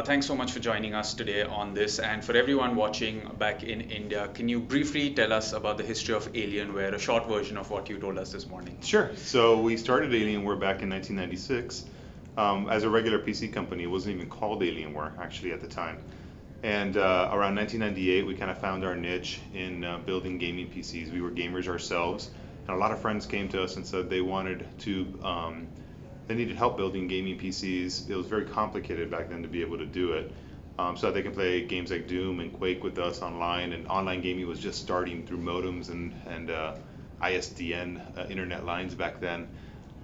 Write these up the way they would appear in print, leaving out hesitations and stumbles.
Thanks so much for joining us today on this. And for everyone watching back in India, can you briefly tell us about the history of Alienware, a short version of what you told us this morning? Sure. So we started Alienware back in 1996 as a regular PC company. It wasn't even called Alienware actually at the time. And around 1998, we kind of found our niche in building gaming PCs. We were gamers ourselves, and a lot of friends came to us and said they needed help building gaming PCs. It was very complicated back then to be able to do it. So that they can play games like Doom and Quake with us online, and online gaming was just starting through modems and ISDN internet lines back then.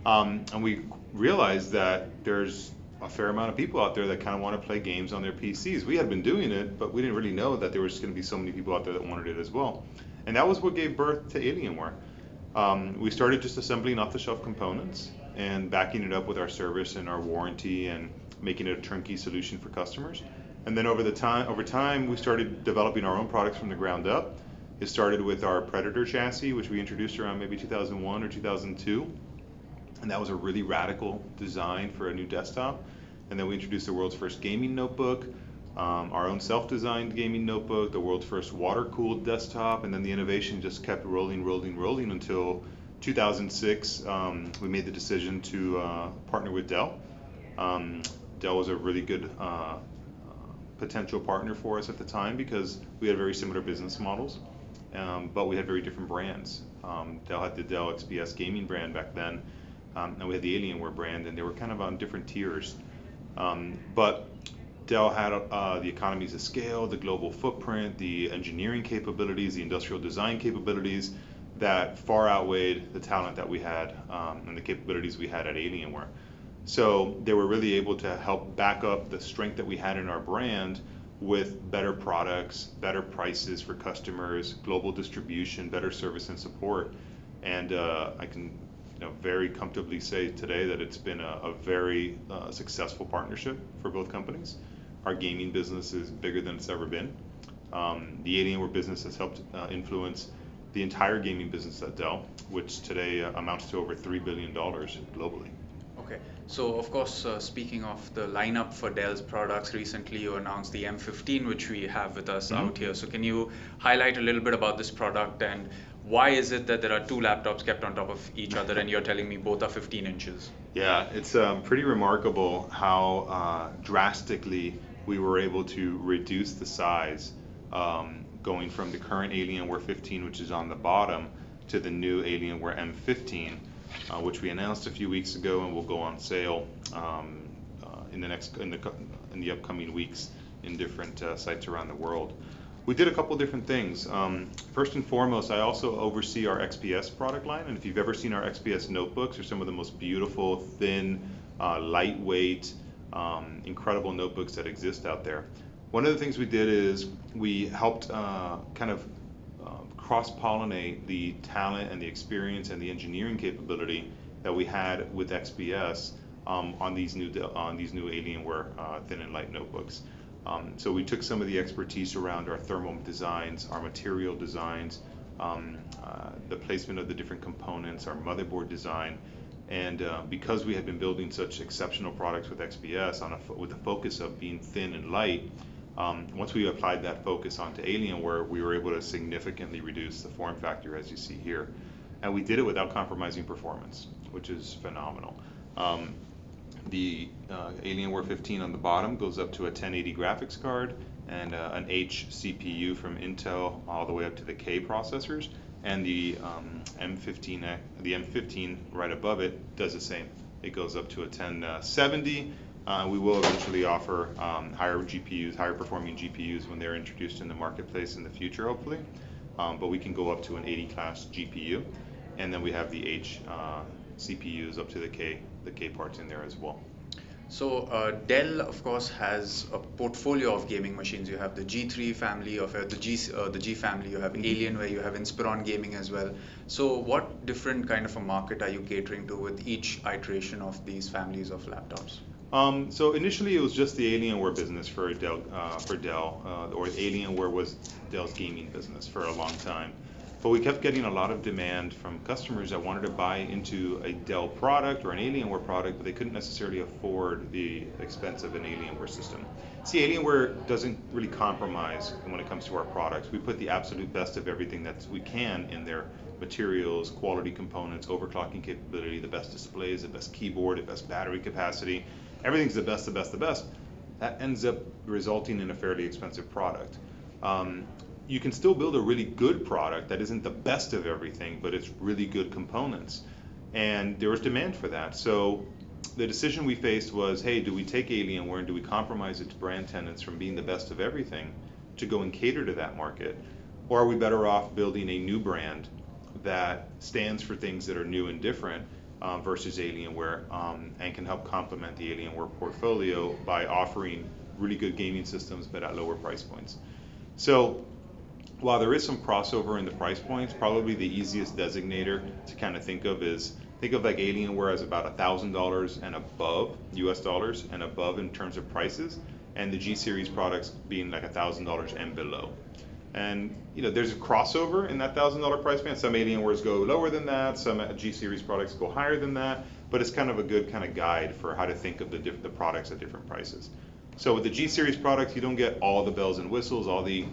And we realized that there's a fair amount of people out there that kind of want to play games on their PCs. We had been doing it, but we didn't really know that there was going to be so many people out there that wanted it as well. And that was what gave birth to Alienware. We started just assembling off-the-shelf components and backing it up with our service and our warranty and making it a turnkey solution for customers. And then over time, we started developing our own products from the ground up. It started with our Predator chassis, which we introduced around maybe 2001 or 2002. And that was a really radical design for a new desktop. And then we introduced the world's first gaming notebook, our own self-designed gaming notebook, the world's first water-cooled desktop, and then the innovation just kept rolling until 2006. We made the decision to partner with Dell. Dell was a really good potential partner for us at the time because we had very similar business models, but we had very different brands. Dell had the Dell XPS gaming brand back then, and we had the Alienware brand, and they were kind of on different tiers. But Dell had the economies of scale, the global footprint, the engineering capabilities, the industrial design capabilities that far outweighed the talent that we had and the capabilities we had at Alienware. So they were really able to help back up the strength that we had in our brand with better products, better prices for customers, global distribution, better service and support. And I can very comfortably say today that it's been a very successful partnership for both companies. Our gaming business is bigger than it's ever been. The Alienware business has helped influence the entire gaming business at Dell, which today amounts to over $3 billion globally. Okay, so of course, speaking of the lineup for Dell's products, recently you announced the M15, which we have with us out here. So can you highlight a little bit about this product and why is it that there are two laptops kept on top of each other and you're telling me both are 15 inches? Yeah, it's pretty remarkable how drastically we were able to reduce the size going from the current Alienware 15, which is on the bottom, to the new Alienware M15, which we announced a few weeks ago and will go on sale in the upcoming weeks in different sites around the world. We did a couple different things. First and foremost, I also oversee our XPS product line, and if you've ever seen our XPS notebooks, they're some of the most beautiful, thin, lightweight, incredible notebooks that exist out there. One of the things we did is we helped kind of cross-pollinate the talent and the experience and the engineering capability that we had with XPS on these new Alienware thin and light notebooks. So we took some of the expertise around our thermal designs, our material designs, the placement of the different components, our motherboard design, and because we had been building such exceptional products with XPS with the focus of being thin and light, once we applied that focus onto Alienware, we were able to significantly reduce the form factor as you see here. And we did it without compromising performance, which is phenomenal. The Alienware 15 on the bottom goes up to a 1080 graphics card and an H CPU from Intel all the way up to the K processors, and the M15 right above it does the same. It goes up to a 1070. We will eventually offer higher GPUs, higher performing GPUs when they're introduced in the marketplace in the future, hopefully. But we can go up to an 80 class GPU, and then we have the H CPUs up to the K parts in there as well. So Dell, of course, has a portfolio of gaming machines. You have the G3 family, of the G family. You have Alienware. You have Inspiron Gaming as well. So what different kind of a market are you catering to with each iteration of these families of laptops? So initially it was just the Alienware business for Dell, or Alienware was Dell's gaming business for a long time. But we kept getting a lot of demand from customers that wanted to buy into a Dell product or an Alienware product, but they couldn't necessarily afford the expense of an Alienware system. See, Alienware doesn't really compromise when it comes to our products. We put the absolute best of everything that we can in there: materials, quality components, overclocking capability, the best displays, the best keyboard, the best battery capacity. Everything's the best, the best, the best. That ends up resulting in a fairly expensive product. You can still build a really good product that isn't the best of everything, but it's really good components. And there was demand for that. So the decision we faced was, hey, do we take Alienware and do we compromise its brand tenets from being the best of everything to go and cater to that market? Or are we better off building a new brand that stands for things that are new and different versus Alienware, and can help complement the Alienware portfolio by offering really good gaming systems but at lower price points? So while there is some crossover in the price points, probably the easiest designator to kind of think of like Alienware as about $1,000 and above, US dollars and above in terms of prices, and the G series products being like $1,000 and below. And there's a crossover in that $1,000 price band. Some Alienwares go lower than that, some G series products go higher than that, but it's kind of a good kind of guide for how to think of the products at different prices. So with the G series products, you don't get all the bells and whistles, all the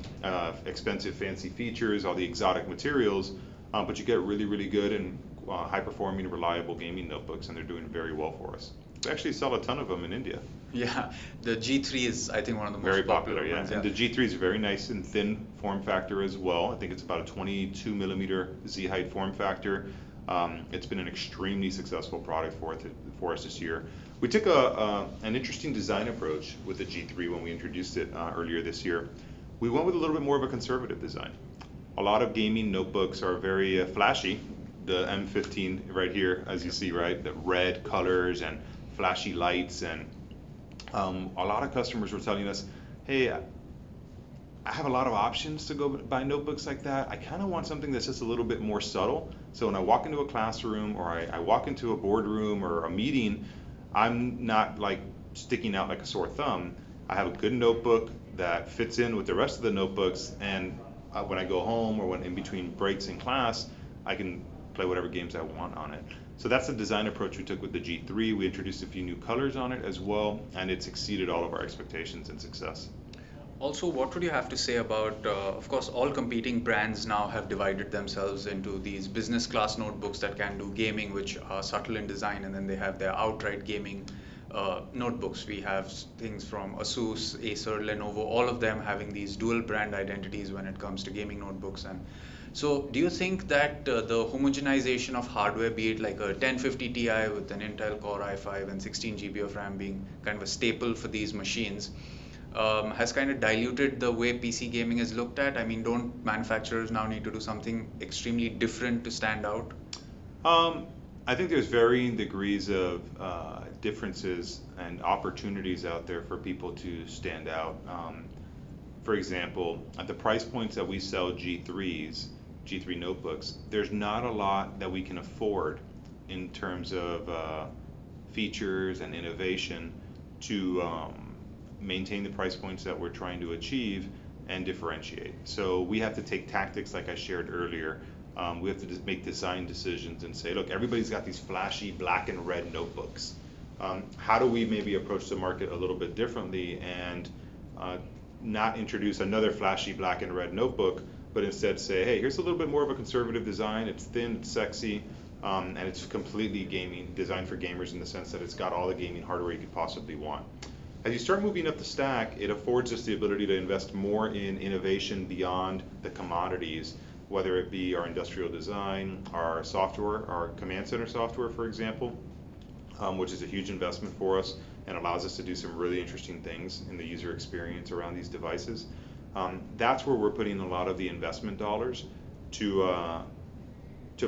expensive fancy features, all the exotic materials, but you get really, really good and high performing, reliable gaming notebooks, and they're doing very well for us. We actually sell a ton of them in India. Yeah, the G3 is, I think, one of the most Very popular, yeah. ones. And the G3 is very nice and thin form factor as well. I think it's about a 22 millimeter Z height form factor. It's been an extremely successful product for us this year. We took an interesting design approach with the G3 when we introduced it earlier this year. We went with a little bit more of a conservative design. A lot of gaming notebooks are very flashy. The M15 right here, as you see, right, the red colors and flashy lights, and a lot of customers were telling us, hey, I have a lot of options to go buy notebooks like that. I kind of want something that's just a little bit more subtle. So when I walk into a classroom or I walk into a boardroom or a meeting, I'm not like sticking out like a sore thumb. I have a good notebook that fits in with the rest of the notebooks, and when I go home or when in between breaks in class, I can play whatever games I want on it. So that's the design approach we took with the G3. We introduced a few new colors on it as well, and it's exceeded all of our expectations and success. Also, what would you have to say about, of course, all competing brands now have divided themselves into these business class notebooks that can do gaming, which are subtle in design, and then they have their outright gaming notebooks. We have things from Asus, Acer, Lenovo, all of them having these dual brand identities when it comes to gaming notebooks. And so do you think that the homogenization of hardware, be it like a 1050 Ti with an Intel Core i5 and 16 GB of RAM being kind of a staple for these machines, has kind of diluted the way PC gaming is looked at? I mean, don't manufacturers now need to do something extremely different to stand out? I think there's varying degrees of differences and opportunities out there for people to stand out. For example, at the price points that we sell G3s, G3 notebooks, there's not a lot that we can afford in terms of features and innovation to maintain the price points that we're trying to achieve and differentiate. So we have to take tactics like I shared earlier. We have to just make design decisions and say, look, everybody's got these flashy black and red notebooks. How do we maybe approach the market a little bit differently and not introduce another flashy black and red notebook, but instead say, hey, here's a little bit more of a conservative design. It's thin, it's sexy, and it's completely gaming, designed for gamers in the sense that it's got all the gaming hardware you could possibly want. As you start moving up the stack, it affords us the ability to invest more in innovation beyond the commodities, whether it be our industrial design, our software, our command center software, for example, which is a huge investment for us and allows us to do some really interesting things in the user experience around these devices. That's where we're putting a lot of the investment dollars to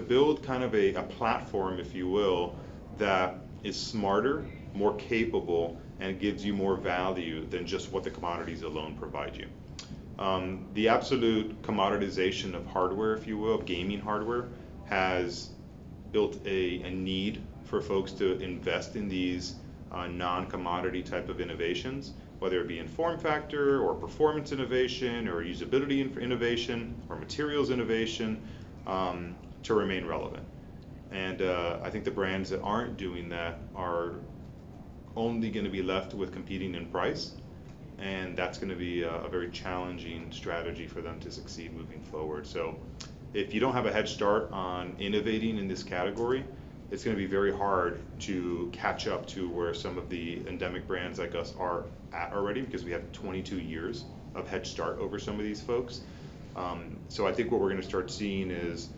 build kind of a platform, if you will, that is smarter, more capable, and gives you more value than just what the commodities alone provide you. The absolute commoditization of hardware, if you will, of gaming hardware, has built a need for folks to invest in these non-commodity type of innovations, whether it be in form factor or performance innovation or usability innovation or materials innovation. to remain relevant. And I think the brands that aren't doing that are only going to be left with competing in price, and that's going to be a very challenging strategy for them to succeed moving forward. So if you don't have a head start on innovating in this category, it's going to be very hard to catch up to where some of the endemic brands like us are at already, because we have 22 years of head start over some of these folks. So I think what we're going to start seeing is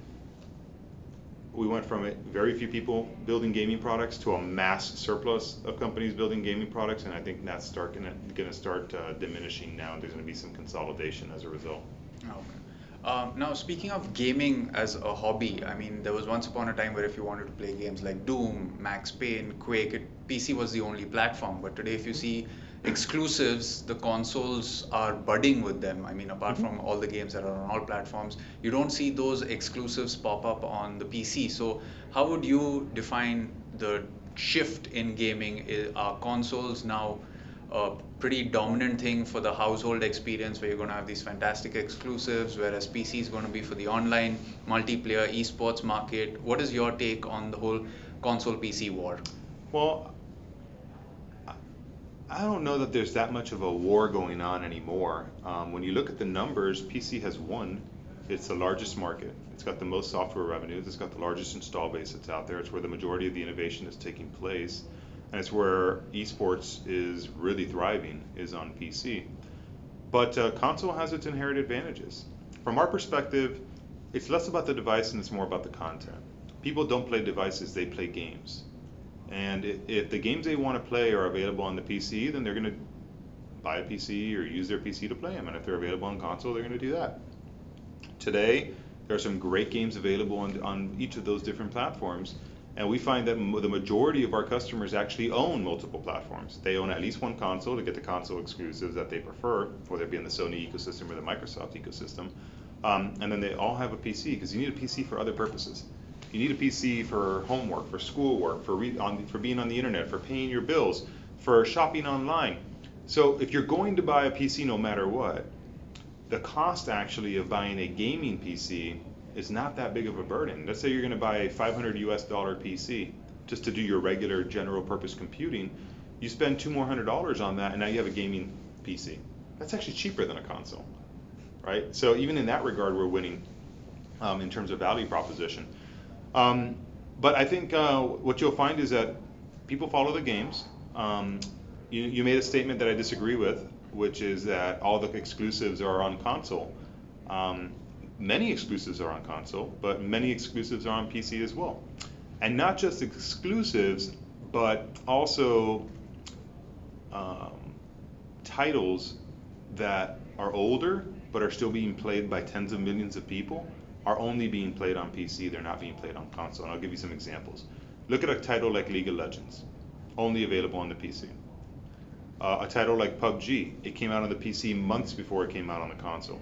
we went from very few people building gaming products to a mass surplus of companies building gaming products, and I think that's going to start diminishing now, and there's going to be some consolidation as a result. Okay. Now, speaking of gaming as a hobby, I mean, there was once upon a time where if you wanted to play games like Doom, Max Payne, Quake, PC was the only platform. But today, if you see exclusives, the consoles are budding with them. I mean, apart from all the games that are on all platforms, you don't see those exclusives pop up on the PC. So, how would you define the shift in gaming? Are consoles now a pretty dominant thing for the household experience, where you're going to have these fantastic exclusives, whereas PC is going to be for the online multiplayer esports market? What is your take on the whole console PC war? Well, I don't know that there's that much of a war going on anymore. When you look at the numbers, PC has won. It's the largest market. It's got the most software revenues. It's got the largest install base that's out there. It's where the majority of the innovation is taking place. And it's where esports is really thriving, is on PC. But console has its inherent advantages. From our perspective, it's less about the device and it's more about the content. People don't play devices, they play games. And if the games they want to play are available on the PC, then they're going to buy a PC or use their PC to play them. And if they're available on console, they're going to do that. Today, there are some great games available on each of those different platforms. And we find that the majority of our customers actually own multiple platforms. They own at least one console to get the console exclusives that they prefer, whether it be in the Sony ecosystem or the Microsoft ecosystem. And then they all have a PC, because you need a PC for other purposes. You need a PC for homework, for schoolwork, for being on the internet, for paying your bills, for shopping online. So if you're going to buy a PC no matter what, the cost actually of buying a gaming PC is not that big of a burden. Let's say you're going to buy a $500 PC just to do your regular general purpose computing. You spend $200 more on that, and now you have a gaming PC. That's actually cheaper than a console, right? So even in that regard, we're winning in terms of value proposition. But I think what you'll find is that people follow the games. You made a statement that I disagree with, which is that all the exclusives are on console. Many exclusives are on console, but many exclusives are on PC as well. And not just exclusives, but also titles that are older but are still being played by tens of millions of people are only being played on PC. They're not being played on console. And I'll give you some examples. Look at a title like League of Legends, only available on the PC. A title like PUBG, it came out on the PC months before it came out on the console.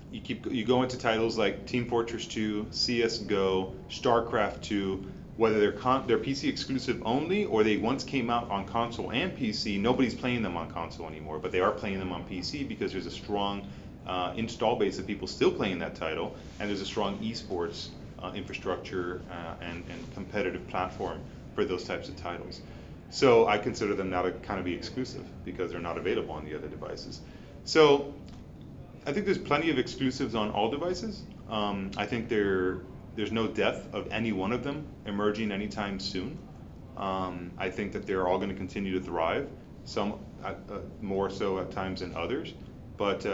You go into titles like Team Fortress 2, CS:GO, StarCraft 2, whether they're PC exclusive only or they once came out on console and PC. Nobody's playing them on console anymore, but they are playing them on PC because there's a strong install base of people still playing that title, and there's a strong esports infrastructure and competitive platform for those types of titles. So I consider them now to kind of be exclusive because they're not available on the other devices. So I think there's plenty of exclusives on all devices. I think there's no death of any one of them emerging anytime soon. I think that they're all going to continue to thrive, some more so at times than others. But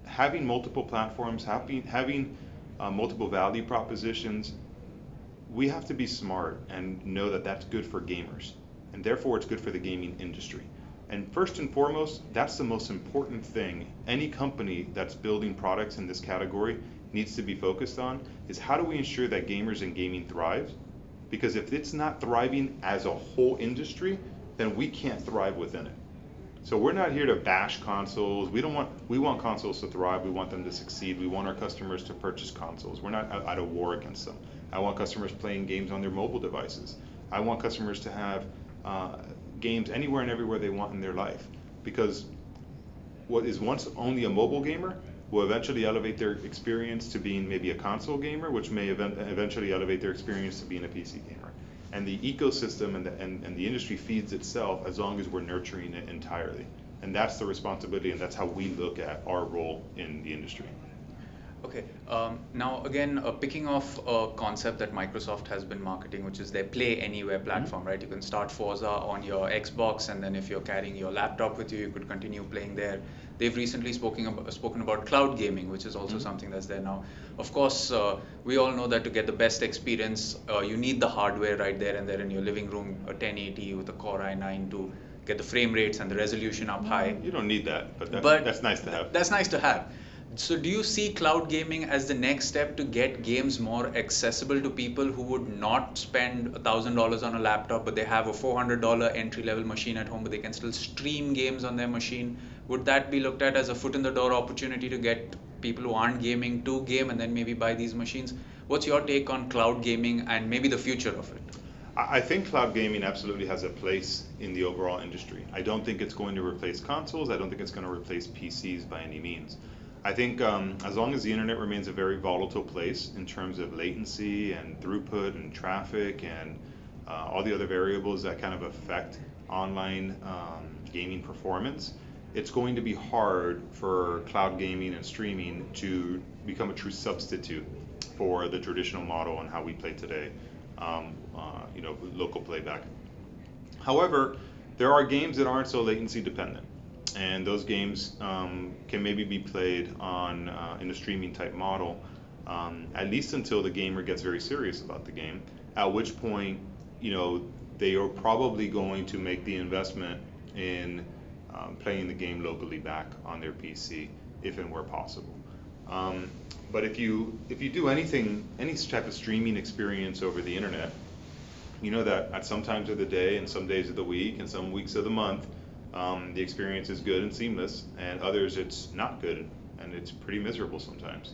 having multiple platforms, having multiple value propositions, we have to be smart and know that that's good for gamers, and therefore it's good for the gaming industry. And first and foremost, that's the most important thing any company that's building products in this category needs to be focused on, is how do we ensure that gamers and gaming thrive? Because if it's not thriving as a whole industry, then we can't thrive within it. So we're not here to bash consoles. We want consoles to thrive. We want them to succeed. We want our customers to purchase consoles. We're not at a war against them. I want customers playing games on their mobile devices. I want customers to have games anywhere and everywhere they want in their life. Because what is once only a mobile gamer will eventually elevate their experience to being maybe a console gamer, which may eventually elevate their experience to being a PC gamer. And the ecosystem and the industry feeds itself as long as we're nurturing it entirely. And that's the responsibility, and that's how we look at our role in the industry. Okay. Now again, picking off a concept that Microsoft has been marketing, which is their Play Anywhere platform, right? You can start Forza on your Xbox, and then if you're carrying your laptop with you, you could continue playing there. They've recently spoken about cloud gaming, which is also something that's there now. Of course, we all know that to get the best experience, you need the hardware right there and there in your living room, a 1080 with a Core i9 to get the frame rates and the resolution up high. You don't need that, but that's nice to have. That's nice to have. So do you see cloud gaming as the next step to get games more accessible to people who would not spend $1,000 on a laptop, but they have a $400 entry-level machine at home, but they can still stream games on their machine? Would that be looked at as a foot in the door opportunity to get people who aren't gaming to game and then maybe buy these machines? What's your take on cloud gaming and maybe the future of it? I think cloud gaming absolutely has a place in the overall industry. I don't think it's going to replace consoles. I don't think it's going to replace PCs by any means. I think as long as the internet remains a very volatile place in terms of latency and throughput and traffic and all the other variables that kind of affect online gaming performance, it's going to be hard for cloud gaming and streaming to become a true substitute for the traditional model and how we play today, local playback. However, there are games that aren't so latency dependent, and those games can maybe be played on in a streaming type model, at least until the gamer gets very serious about the game, at which point they are probably going to make the investment in playing the game locally back on their PC if and where possible. But if you do any type of streaming experience over the internet, you know that at some times of the day and some days of the week and some weeks of the month, the experience is good and seamless, and others it's not good and it's pretty miserable sometimes.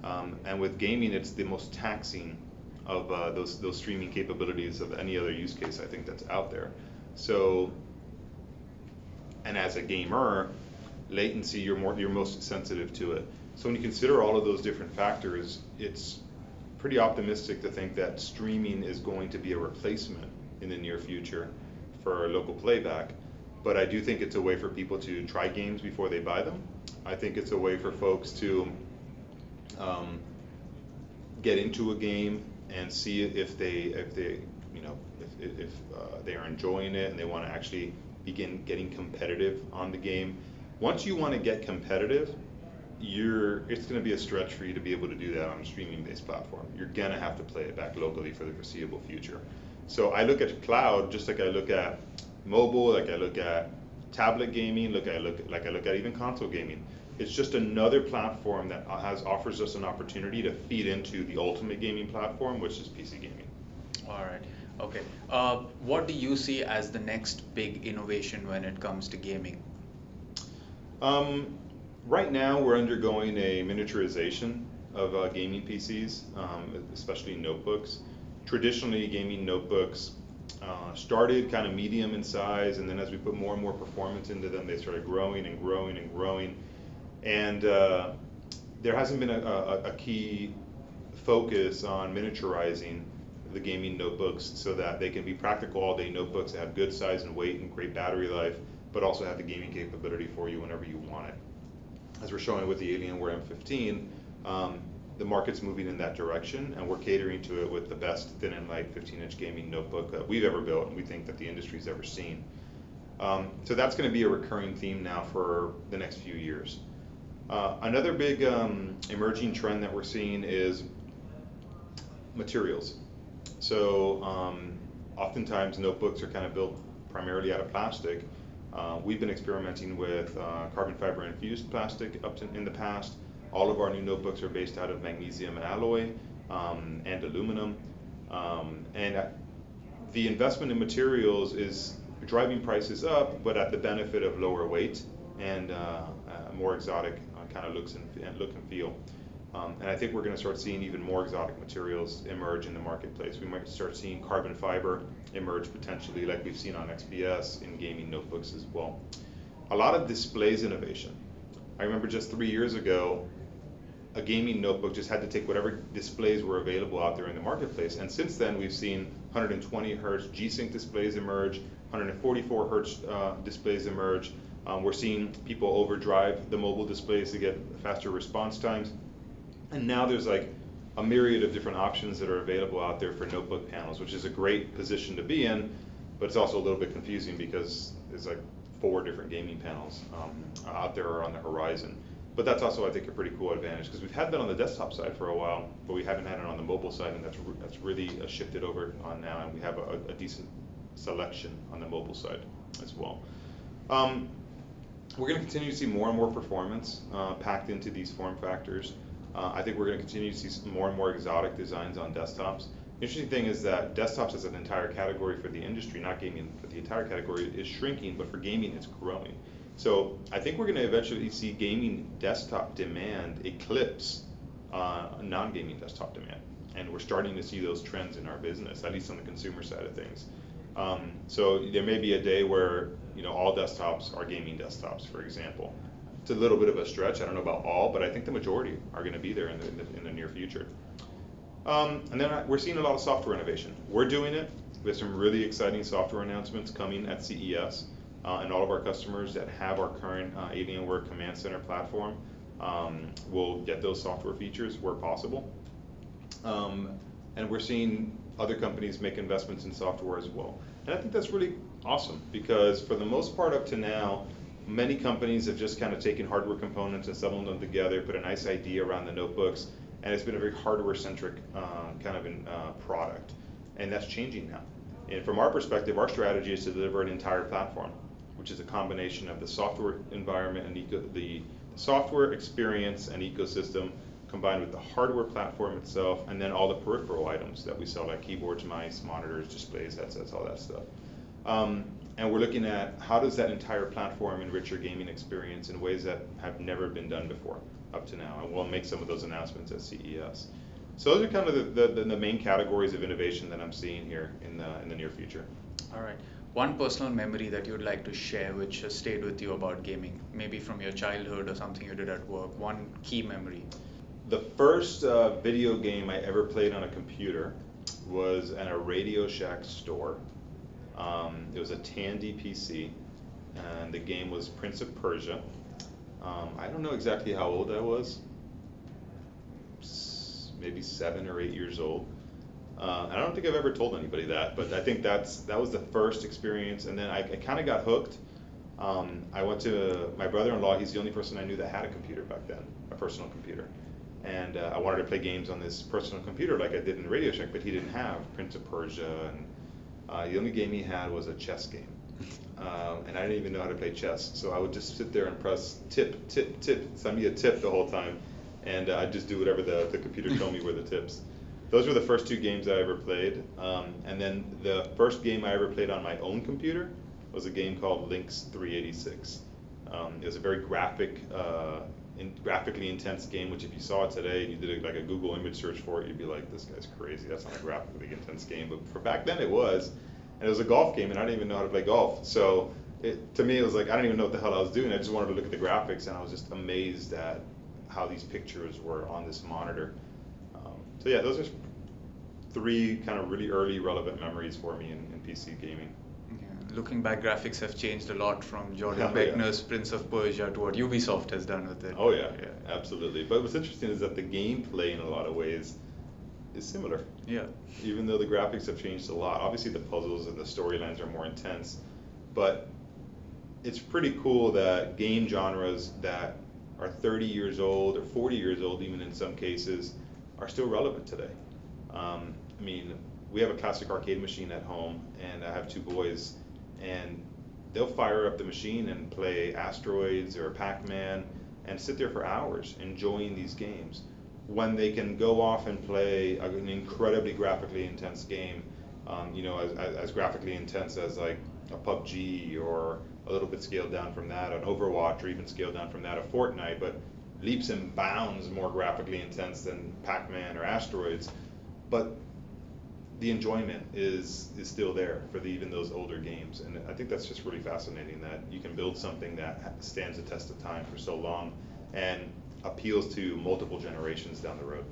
And with gaming, it's the most taxing of those streaming capabilities of any other use case I think that's out there. So, and as a gamer, latency, you're most sensitive to it. So when you consider all of those different factors, it's pretty optimistic to think that streaming is going to be a replacement in the near future for local playback. But I do think it's a way for people to try games before they buy them. I think it's a way for folks to get into a game and see if they are enjoying it and they want to actually begin getting competitive on the game. Once you want to get competitive, it's going to be a stretch for you to be able to do that on a streaming-based platform. You're going to have to play it back locally for the foreseeable future. So I look at cloud just like I look at mobile, like I look at tablet gaming, like I look at even console gaming. It's just another platform that offers us an opportunity to feed into the ultimate gaming platform, which is PC gaming. All right. Okay. What do you see as the next big innovation when it comes to gaming? Right now, we're undergoing a miniaturization of gaming PCs, especially notebooks. Traditionally, gaming notebooks started kind of medium in size, and then as we put more and more performance into them, they started growing and growing and growing. And there hasn't been a key focus on miniaturizing the gaming notebooks so that they can be practical all-day notebooks that have good size and weight and great battery life, but also have the gaming capability for you whenever you want it. As we're showing with the Alienware M15, the market's moving in that direction, and we're catering to it with the best thin and light 15-inch gaming notebook that we've ever built, and we think that the industry's ever seen. So that's going to be a recurring theme now for the next few years. Another big emerging trend that we're seeing is materials. So oftentimes notebooks are kind of built primarily out of plastic. We've been experimenting with carbon fiber infused plastic in the past. All of our new notebooks are based out of magnesium alloy and aluminum. And the investment in materials is driving prices up, but at the benefit of lower weight and more exotic kind of look and feel. And I think we're going to start seeing even more exotic materials emerge in the marketplace. We might start seeing carbon fiber emerge potentially, like we've seen on XPS in gaming notebooks as well. A lot of displays innovation. I remember just 3 years ago, a gaming notebook just had to take whatever displays were available out there in the marketplace. And since then, we've seen 120 hertz G-Sync displays emerge, 144 hertz displays emerge. We're seeing people overdrive the mobile displays to get faster response times. And now there's like a myriad of different options that are available out there for notebook panels, which is a great position to be in, but it's also a little bit confusing because there's like 4 different gaming panels out there or on the horizon. But that's also, I think, a pretty cool advantage because we've had that on the desktop side for a while, but we haven't had it on the mobile side, and that's really shifted over on now, and we have a decent selection on the mobile side as well. We're going to continue to see more and more performance packed into these form factors. I think we're going to continue to see more and more exotic designs on desktops. The interesting thing is that desktops as an entire category for the industry, not gaming, but the entire category is shrinking, but for gaming it's growing. So I think we're going to eventually see gaming desktop demand eclipse non-gaming desktop demand. And we're starting to see those trends in our business, at least on the consumer side of things. So there may be a day where all desktops are gaming desktops, for example. It's a little bit of a stretch. I don't know about all, but I think the majority are going to be there in the near future. And then we're seeing a lot of software innovation. We're doing it. We have some really exciting software announcements coming at CES. And all of our customers that have our current Alienware Command Center platform will get those software features where possible. And we're seeing other companies make investments in software as well. And I think that's really awesome because for the most part up to now, many companies have just kind of taken hardware components and settled them together, put a nice idea around the notebooks, and it's been a very hardware-centric kind of product. And that's changing now. And from our perspective, our strategy is to deliver an entire platform, which is a combination of the software environment and the software experience and ecosystem combined with the hardware platform itself, and then all the peripheral items that we sell, like keyboards, mice, monitors, displays, headsets, all that stuff. And we're looking at how does that entire platform enrich your gaming experience in ways that have never been done before up to now, and we'll make some of those announcements at CES. So those are kind of the main categories of innovation that I'm seeing here in the near future. All right. One personal memory that you'd like to share which has stayed with you about gaming, maybe from your childhood or something you did at work, one key memory. The first video game I ever played on a computer was at a Radio Shack store. It was a Tandy PC, and the game was Prince of Persia. I don't know exactly how old I was, maybe 7 or 8 years old. I don't think I've ever told anybody that, but I think that was the first experience, and then I kind of got hooked. I went to my brother-in-law. He's the only person I knew that had a computer back then, a personal computer. And I wanted to play games on this personal computer like I did in Radio Shack, but he didn't have Prince of Persia, and the only game he had was a chess game. And I didn't even know how to play chess, so I would just sit there and press tip, tip, tip, send me a tip the whole time, and I'd just do whatever the computer told me were the tips. Those were the first 2 games I ever played, and then the first game I ever played on my own computer was a game called Lynx 386. It was a very graphically intense game, which if you saw it today and you did like a Google image search for it, you'd be like, this guy's crazy, that's not a graphically intense game. But for back then it was, and it was a golf game, and I didn't even know how to play golf. So to me it was like, I didn't even know what the hell I was doing. I just wanted to look at the graphics, and I was just amazed at how these pictures were on this monitor. So yeah, those are 3 kind of really early relevant memories for me in PC gaming. Yeah. Looking back, graphics have changed a lot from Jordan Oh, Beckner's Prince of Persia to what Ubisoft has done with it. Oh yeah, absolutely. But what's interesting is that the gameplay in a lot of ways is similar. Yeah. Even though the graphics have changed a lot. Obviously the puzzles and the storylines are more intense, but it's pretty cool that game genres that are 30 years old or 40 years old, even in some cases, are still relevant today. I mean, we have a classic arcade machine at home, and I have 2 boys, and they'll fire up the machine and play Asteroids or Pac-Man and sit there for hours enjoying these games, when they can go off and play an incredibly graphically intense game, as graphically intense as like a PUBG, or a little bit scaled down from that, an Overwatch, or even scaled down from that, a Fortnite, but leaps and bounds more graphically intense than Pac-Man or Asteroids. But the enjoyment is still there for even those older games, and I think that's just really fascinating that you can build something that stands the test of time for so long and appeals to multiple generations down the road.